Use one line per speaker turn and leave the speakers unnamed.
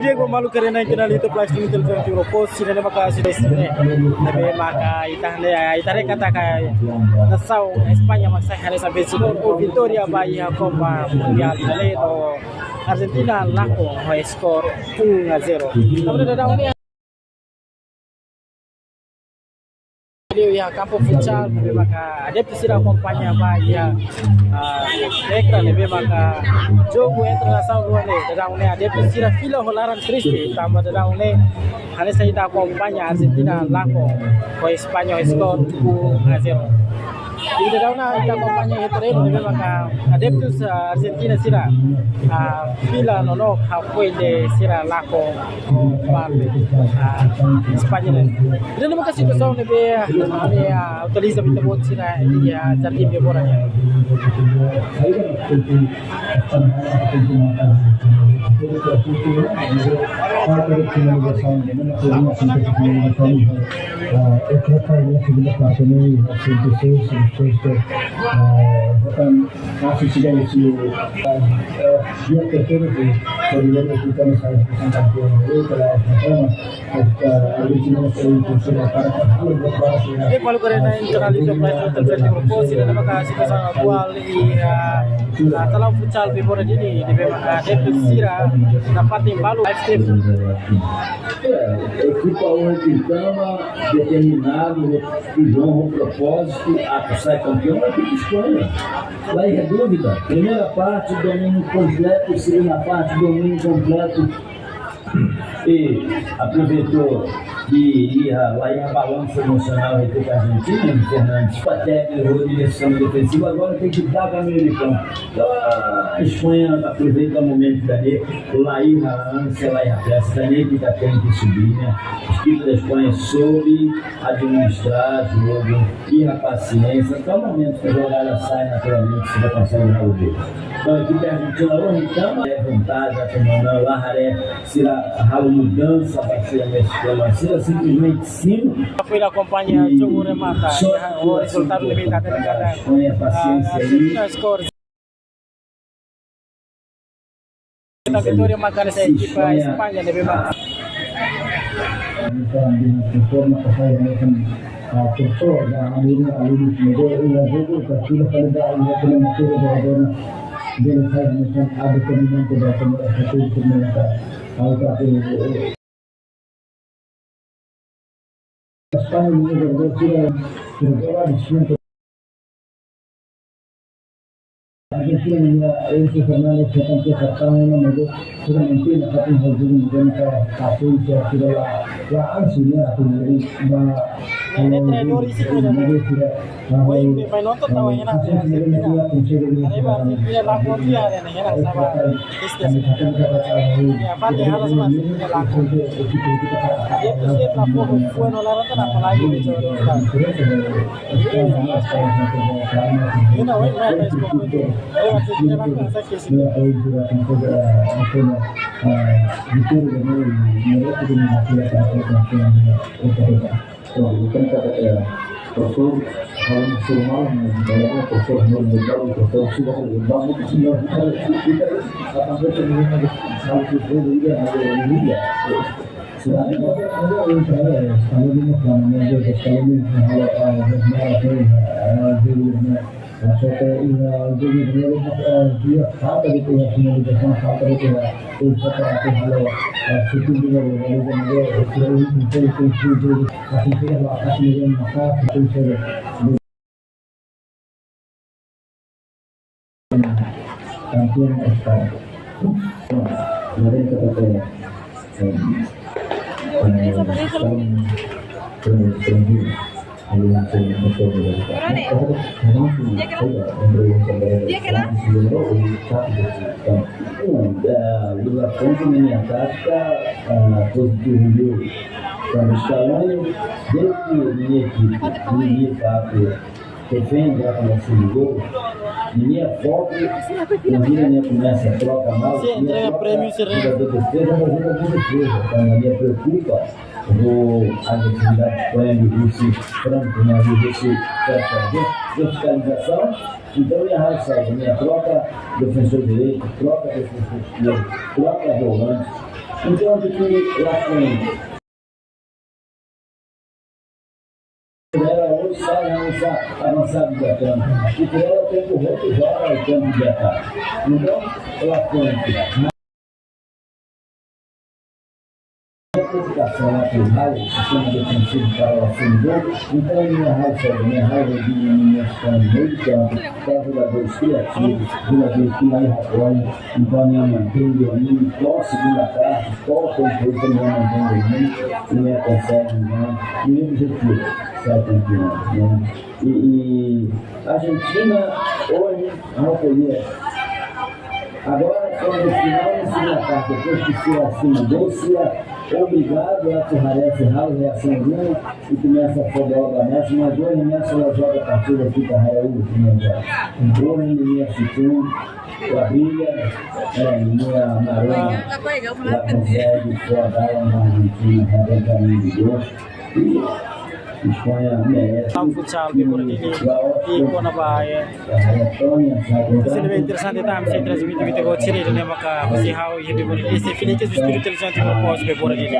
Diego malu karena kenal itu plastik itu film Euro sini maka sudah sini tapi maka itare kata kayak nasau Espanya maksa hari sampai sini Victoria Bahia Copa Mundial Toledo Argentina laku skor 1-0 tapi ada ini ya campo futsal lebih maka ada pesira kompanya Bahia ekran lebih maka jogo internasional luar nih dalam ini ada pesira fila holaran Cristi tambah dalam ini hanya saya tak kompanya Argentina laku Espanya skor 1-0 di dalam kita kompanya itu lebih maka ada pesira Argentina sira fila nono halfway de sira laku Espanya dan nama kasih pesawat lebih utiliza muito bom sira ya jardim de boranya Kalau karena internal itu pelajaran terjadi proposi dan makasih kesana kual kalau futsal before ini di memang ada pesira dapat balu live stream.
Equipa hoje estava determinado que vão propósito a sai campeão da Espanha. Lá é dúvida. Primeira parte domínio completo, segunda parte domínio completo. E aproveitou que ia lá em balanço emocional entre a Argentina, o Fernandes Patek errou a direção defensiva, agora tem que dar para o meio de campo. Então a Espanha aproveita o momento dali, lá em a ânsia, lá em a festa, dali que está tendo que subir, né? A equipe da Espanha soube administrar o jogo, e a paciência, até o momento que a jogada sai naturalmente, você vai conseguir ganhar o jogo. Então a equipe argentina hoje então é vontade, a comandante Larraré, será a mudança vai ser nesse esquema, será simplesmente sim.
Foi a companhia jogo remata, o resultado lebih kata negara.
Espanha, paciência ali.
Skor. A vitória marcar essa equipe Espanha lebih banyak.
Argentina esse Fernandes que tanto cartão no meio seguramente na parte do jogo dentro da polícia que lá ansinya atau
treinador isi punya main nonton tahu enak dia laku dia ada enak sama istilahnya ya pasti harus masuk dia laku dia pasti laku bukan olaran kan apalagi dicoba ini awal main Facebook itu masih dia laku sakit sih
bukan kata Profesor kalau formal mengenai profesor menjadi profesor sudah berbangun sudah akan bertemu dengan hal itu juga ada media selain itu ada yang saya kalau ini namanya sekali ini saya jadi dia kata itu yang semua dijelaskan kata itu itu seperti hal itu juga itu kasih maka itu saya kampion Espanya. Kemarin kata defende a promoção do gol, minha foto, minha começa a troca mal, minha jogador de defesa, mas jogador de defesa, então a minha preocupa a agressividade de Espanha, de Rússia, Franco, né, de Rússia, verticalização, então minha raça, minha troca defensor direito, troca defensor esquerdo, troca volante, Então, de que lá frente, ela hoje sai avançado de ataque. E por ela tem que o outro joga o campo de ataque. Então, lá frente, a classificação lá por raio, o sistema defensivo para o assumidor, então minha raiva de minha questão de meio de campo, para jogadores criativos, jogadores que mais apoiam, então a minha mantém o domínio, só a segunda parte, só o controle também mantém o domínio, e minha consegue, então, e o objetivo, sai campeão, né? E a Argentina, hoje, não podia. Agora, quando o final da segunda parte, depois que se acima gol, se é obrigado a Torraré errar a reaçãozinha e começa a foder da Messi, mas hoje a Messi ela joga a partida aqui para a Raul no primeiro. Entrou em linha Chitum, a brilha, minha Marona, ela consegue fodar na Argentina, arrebentamento de gol. Espanha merece.
Futsal por ini di kona bahaya. Isso é interessante também se transmite vídeo com tiro de maka se how e de bonito esse filho que espírito inteligente no pós por ini.